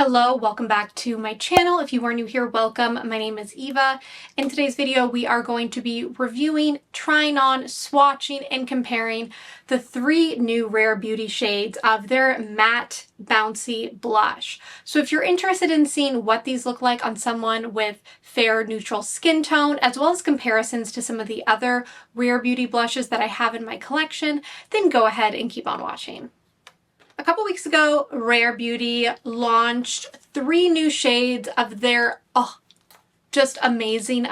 Hello, welcome back to my channel. If you are new here, welcome. My name is Eva. In today's video, we are going to be reviewing, trying on, swatching, and comparing the 3 new Rare Beauty shades of their matte bouncy blush. So if you're interested in seeing what these look like on someone with fair neutral skin tone, as well as comparisons to some of the other Rare Beauty blushes that I have in my collection, then go ahead and keep on watching. A couple weeks ago, Rare Beauty launched 3 new shades of their just amazing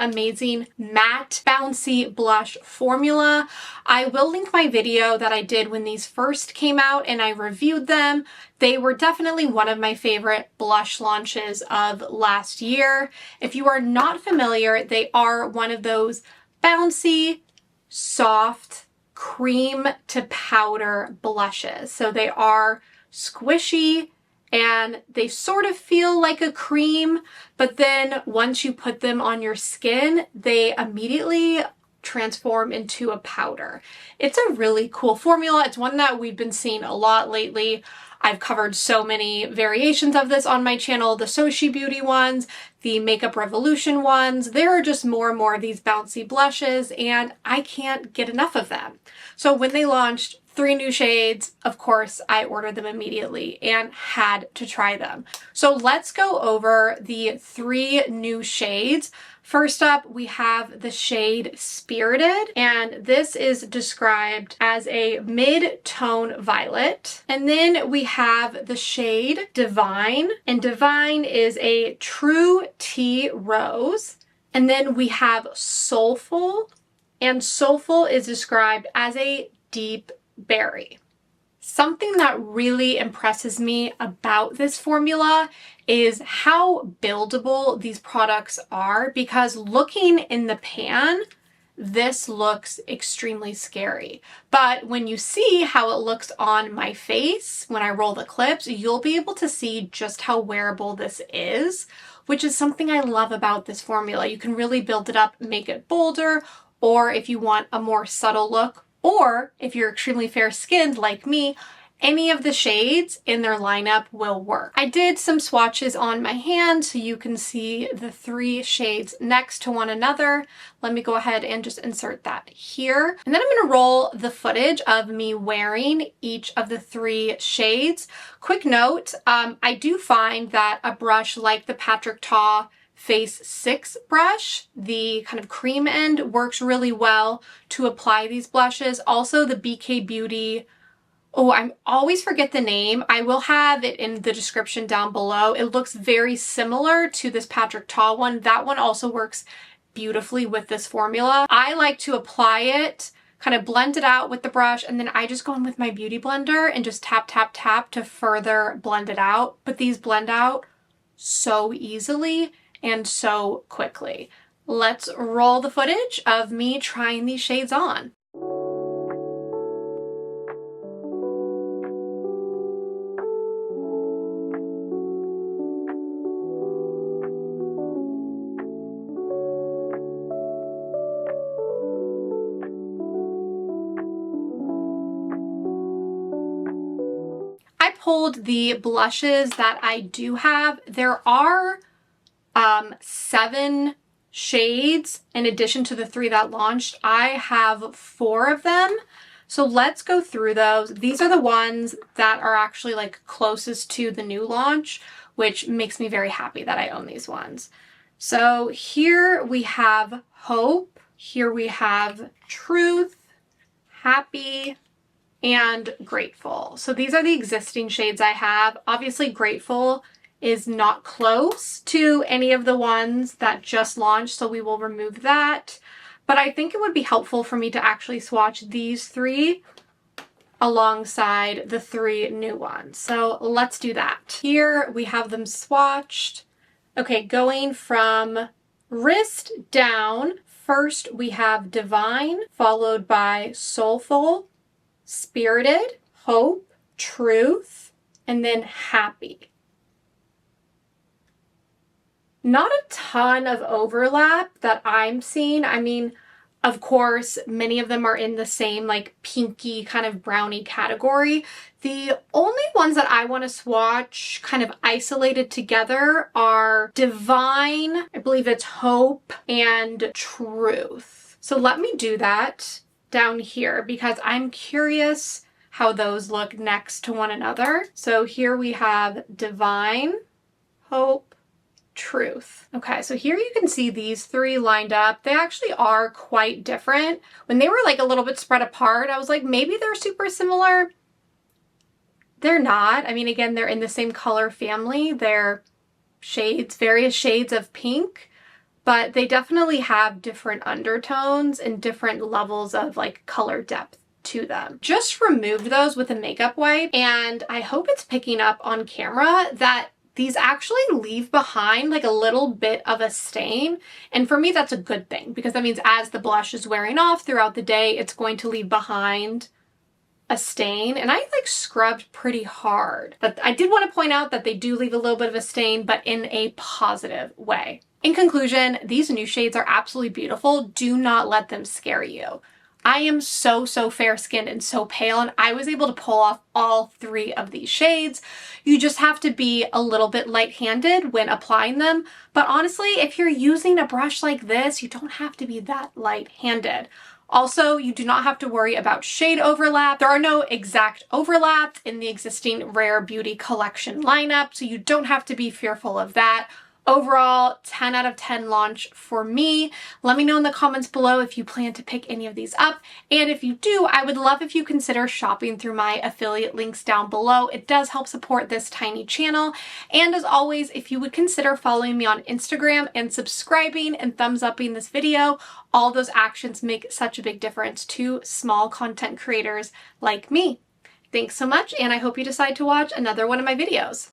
matte bouncy blush formula. I will link my video that I did when these first came out and I reviewed them. They were definitely one of my favorite blush launches of last year. If you are not familiar, they are one of those bouncy, soft, cream to powder blushes. So they are squishy and they sort of feel like a cream, but then once you put them on your skin, they immediately transform into a powder. It's a really cool formula. It's one that we've been seeing a lot lately. I've covered so many variations of this on my channel, the Soulful Beauty ones, the Makeup Revolution ones. There are just more and more of these bouncy blushes and I can't get enough of them. So when they launched 3 new shades, of course, I ordered them immediately and had to try them. So let's go over the 3 new shades. First up, we have the shade Spirited, and this is described as a mid-tone violet. And then we have the shade Divine, and Divine is a true tea rose. And then we have Soulful, and Soulful is described as a deep berry. Something that really impresses me about this formula is how buildable these products are, because looking in the pan, this looks extremely scary. But when you see how it looks on my face, when I roll the clips, you'll be able to see just how wearable this is, which is something I love about this formula. You can really build it up, make it bolder, or if you want a more subtle look, or if you're extremely fair-skinned like me, any of the shades in their lineup will work. I did some swatches on my hand so you can see the 3 shades next to one another. Let me go ahead and just insert that here. And then I'm going to roll the footage of me wearing each of the 3 shades. Quick note, I do find that a brush like the Patrick Ta Face 6 brush, the kind of cream end, works really well to apply these blushes. Also the BK Beauty, I always forget the name. I will have it in the description down below. It looks very similar to this Patrick Ta one. That one also works beautifully with this formula. I like to apply it, kind of blend it out with the brush, and then I just go in with my beauty blender and just tap, tap, tap to further blend it out. But these blend out so easily and so quickly. Let's roll the footage of me trying these shades on. I pulled the blushes that I do have. There are 7 shades in addition to the 3 that launched. I have 4 of them. So let's go through those. These are the ones that are actually like closest to the new launch, which makes me very happy that I own these ones. So here we have Hope, here we have Truth, Happy, and Grateful. So these are the existing shades I have. Obviously Grateful is not close to any of the ones that just launched, so we will remove that. But I think it would be helpful for me to actually swatch these 3 alongside the 3 new ones. So let's do that. Here we have them swatched. Okay, going from wrist down, first we have Divine, followed by Soulful, Spirited, Hope, Truth, and then Happy. Not a ton of overlap that I'm seeing. I mean, Of course, many of them are in the same like pinky kind of brownie category. The only ones that I want to swatch kind of isolated together are Divine, I believe it's Hope, and Truth. So let me do that down here because I'm curious how those look next to one another. So here we have Divine, Hope, Truth. Okay, so here you can see these three lined up. They actually are quite different. When they were like a little bit spread apart, I was like, maybe they're super similar. They're not. I mean, again, they're in the same color family. They're shades, various shades of pink, but they definitely have different undertones and different levels of like color depth to them. Just removed those with a makeup wipe, and I hope it's picking up on camera that these actually leave behind like a little bit of a stain. And for me, that's a good thing because that means as the blush is wearing off throughout the day, it's going to leave behind a stain. And I like scrubbed pretty hard. But I did want to point out that they do leave a little bit of a stain, but in a positive way. In conclusion, these new shades are absolutely beautiful. Do not let them scare you. I am so fair-skinned and so pale, and I was able to pull off all three of these shades. You just have to be a little bit light-handed when applying them, but honestly, if you're using a brush like this, you don't have to be that light-handed. Also, you do not have to worry about shade overlap. There are no exact overlaps in the existing Rare Beauty collection lineup, so you don't have to be fearful of that. Overall, 10 out of 10 launch for me. Let me know in the comments below if you plan to pick any of these up. And if you do, I would love if you consider shopping through my affiliate links down below. It does help support this tiny channel. And as always, if you would consider following me on Instagram and subscribing and thumbs upping this video, all those actions make such a big difference to small content creators like me. Thanks so much, and I hope you decide to watch another one of my videos.